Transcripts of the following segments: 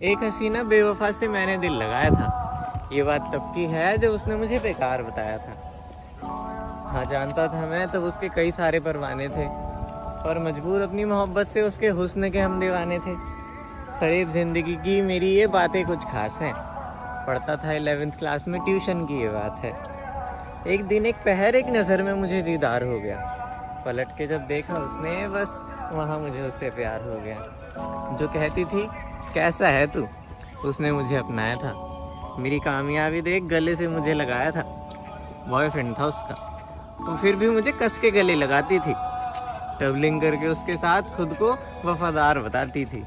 एक हसीना बेवफा से मैंने दिल लगाया था। ये बात तब की है जब उसने मुझे बेकार बताया था। हाँ जानता था मैं तब उसके कई सारे परवाने थे, और मजबूर अपनी मोहब्बत से उसके हुस्न के हम दीवाने थे। फरेब जिंदगी की मेरी ये बातें कुछ खास हैं। पढ़ता था 11th क्लास में, ट्यूशन की ये बात है। एक दिन एक पहर एक नज़र में मुझे दीदार हो गया। पलट के जब देखा उसने, बस वहाँ मुझे उससे प्यार हो गया। जो कहती थी कैसा है तू, उसने मुझे अपनाया था। मेरी कामयाबी देख गले से मुझे लगाया था। बॉयफ्रेंड था उसका, वो फिर भी मुझे कस के गले लगाती थी। ट्रैवलिंग करके उसके साथ खुद को वफादार बताती थी।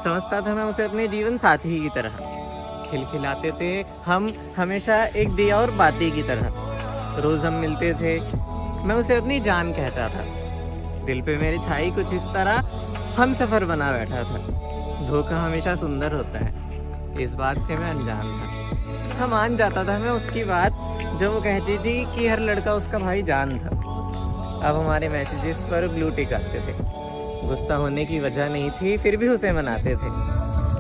समझता था मैं उसे अपने जीवन साथी की तरह। खिलखिलाते थे हम हमेशा एक दिया और बाती की तरह। रोज़ हम मिलते थे, मैं उसे अपनी जान कहता था। दिल पे मेरी छाई कुछ इस तरह हम सफ़र बना बैठा था। धोखा हमेशा सुंदर होता है, इस बात से मैं अनजान था। हाँ मान जाता था मैं उसकी बात, जब वो कहती थी कि हर लड़का उसका भाई जान था। अब हमारे मैसेजेस पर ब्लू टिक आते थे। गुस्सा होने की वजह नहीं थी, फिर भी उसे मनाते थे।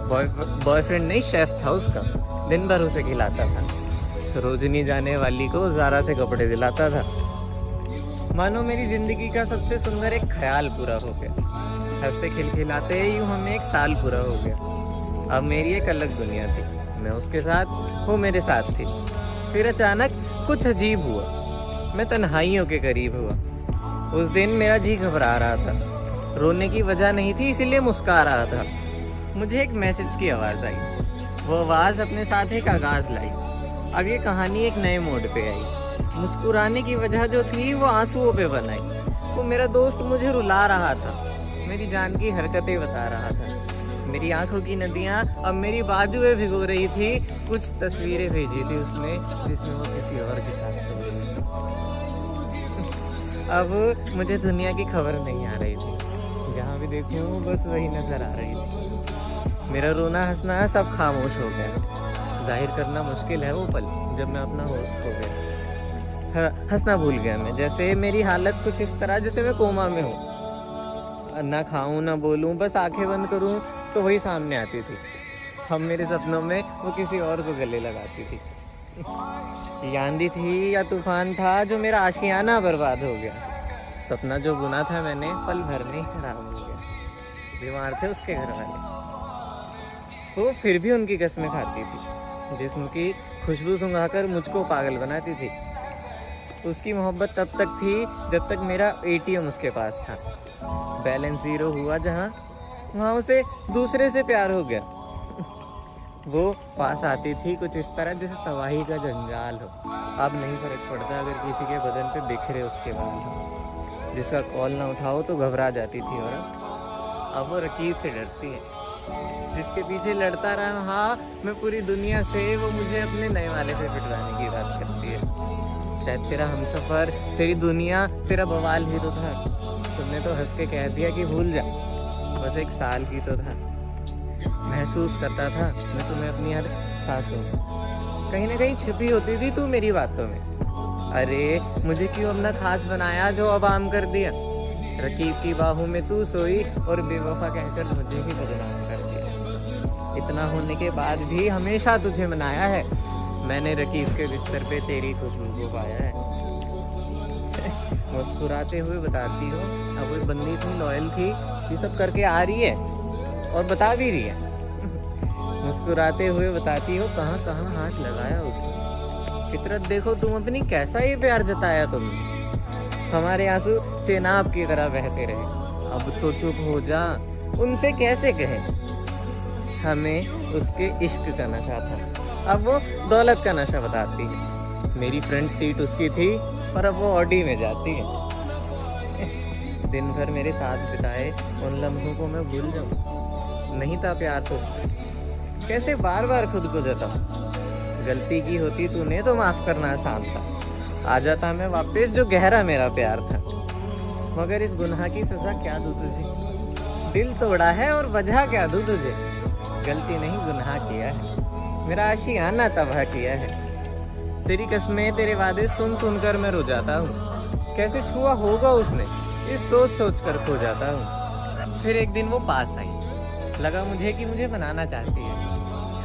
बॉयफ्रेंड नहीं, शेफ था उसका, दिन भर उसे खिलाता था। सरोजनी जाने वाली को ज़ारा से कपड़े दिलाता था। मानो मेरी ज़िंदगी का सबसे सुंदर एक ख्याल पूरा हो गया। हंसते खिलखिलाते यूँ हमें एक साल पूरा हो गया। अब मेरी एक अलग दुनिया थी, मैं उसके साथ, वो मेरे साथ थी। फिर अचानक कुछ अजीब हुआ, मैं तन्हाइयों के करीब हुआ। उस दिन मेरा जी घबरा रहा था। रोने की वजह नहीं थी, इसीलिए मुस्कुरा रहा था। मुझे एक मैसेज की आवाज़ आई। वो आवाज़ अपने साथ एक आगाज़ लाई। अब ये कहानी एक नए मोड पे आई। मुस्कुराने की वजह जो थी वो आंसुओं पे बनाई। वो मेरा दोस्त मुझे रुला रहा था, मेरी जान की हरकतें बता रहा था। मेरी आंखों की नदियाँ अब मेरी बाजुएं भिगो रही थी। कुछ तस्वीरें भेजी थी उसने, जिसमें वो किसी और के साथ सो रही थी। अब मुझे दुनिया की खबर नहीं आ रही थी। जहाँ भी देखूँ बस वही नजर आ रही थी। मेरा रोना हंसना सब खामोश हो गया। जाहिर करना मुश्किल है वो पल जब मैं अपना होश खो गया। हंसना भूल गया मैं, जैसे मेरी हालत कुछ इस तरह जैसे मैं कोमा में हूँ। ना खाऊं ना बोलूं, बस आंखें बंद करूं तो वही सामने आती थी। हम मेरे सपनों में वो किसी और को गले लगाती थी। ये आंधी थी या तूफान था जो मेरा आशियाना बर्बाद हो गया। सपना जो बुना था मैंने पल भर में ही खराब हो गया। बीमार थे उसके घर वाले, वो फिर भी उनकी कसमें खाती थी। जिस्म की खुशबू सुंघाकर मुझको पागल बनाती थी। उसकी मोहब्बत तब तक थी जब तक मेरा ATM उसके पास था। बैलेंस 0 हुआ जहाँ, वहाँ उसे दूसरे से प्यार हो गया। वो पास आती थी कुछ इस तरह जैसे तबाही का जंजाल हो। अब नहीं फर्क पड़ता अगर किसी के बदन पे बिखरे उसके बाल हो। जिसका कॉल ना उठाओ तो घबरा जाती थी। और अब वो रकीब से डरती है, जिसके पीछे लड़ता रहा मैं पूरी दुनिया से, वो मुझे अपने नए वाले से पिटवाने की बात करती है। शायद तेरा हमसफर, तेरी दुनिया, तेरा बवाल ही तो था। तुमने तो हंस के कह दिया कि भूल जा, बस 1 साल की तो था। महसूस करता था मैं तुम्हें अपनी हर सांसों में। कहीं ना कहीं छिपी होती थी तू मेरी बातों में। अरे मुझे क्यों अपना खास बनाया जो अब आम कर दिया। रकीब की बाहों में तू सोई और बेवफा कहकर मुझे ही बदनाम कर दिया। इतना होने के बाद भी हमेशा तुझे मनाया है मैंने। रकीब के बिस्तर पे तेरी खुशबू को पाया है। मुस्कुराते हुए बताती हो, अब वो बंदी इतनी लॉयल थी, ये सब करके आ रही है और बता भी रही है। मुस्कुराते हुए बताती हो, कहाँ कहाँ हाथ लगाया उसने। फितरत देखो तुम अपनी, कैसा ये प्यार जताया तुमने। हमारे आंसू चेनाब की तरह बहते रहे। अब तो चुप हो जा, उनसे कैसे कहें। हमें उसके इश्क का नशा था, अब वो दौलत का नशा बताती है। मेरी फ्रंट सीट उसकी थी, पर अब वो ऑडी में जाती है। दिन भर मेरे साथ बिताए उन लम्हों को मैं भूल जाऊं। नहीं था प्यार तुझसे, कैसे बार बार खुद को जताऊं। गलती की होती तूने तो माफ करना आसान था। आ जाता मैं वापस जो गहरा मेरा प्यार था। मगर इस गुनाह की सजा क्या दूं तुझे। दिल तोड़ा है और वजह क्या दूं तुझे। गलती नहीं गुनाह किया है, मेरा आशियाना तबाह किया है। तेरी कसमें तेरे वादे सुन सुन कर मैं रो जाता हूँ। कैसे छुआ होगा उसने, इस सोच सोच कर खो जाता हूँ। फिर एक दिन वो पास आई, लगा मुझे कि मुझे बनाना चाहती है।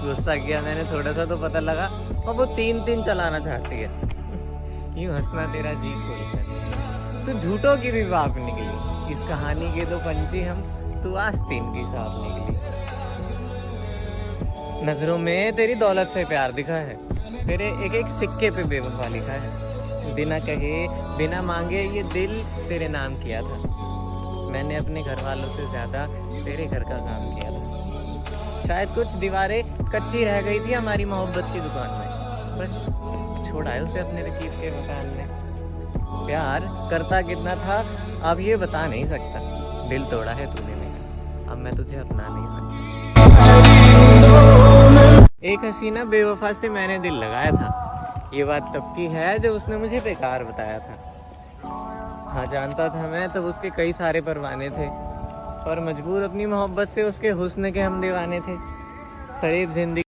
गुस्सा किया मैंने थोड़ा सा तो पता लगा, और वो 3-3 चलाना चाहती है। यूं हंसना तेरा जी खोलकर, तू झूठों की भी बाप निकली। इस कहानी के 2 पंछी हम, तू आस्तीन की सांप निकली। नजरों में तेरी दौलत से प्यार दिखा है, तेरे एक एक सिक्के पे बेवफा लिखा है। बिना कहे बिना मांगे ये दिल तेरे नाम किया था। मैंने अपने घर वालों से ज्यादा तेरे घर का काम किया था। शायद कुछ दीवारें कच्ची रह गई थी हमारी मोहब्बत की दुकान में, बस छोड़ा है उसे अपने रकीब के मकान में। प्यार करता कितना था अब ये बता नहीं सकता। दिल तोड़ा है तूने मेरा, अब मैं तुझे अपना नहीं सकता। एक हसीना बेवफा से मैंने दिल लगाया था। ये बात तब की है जब उसने मुझे बेकार बताया था। हाँ जानता था मैं तब उसके कई सारे परवाने थे, पर मजबूर अपनी मोहब्बत से उसके हुस्न के हम दीवाने थे। फरेब जिंदगी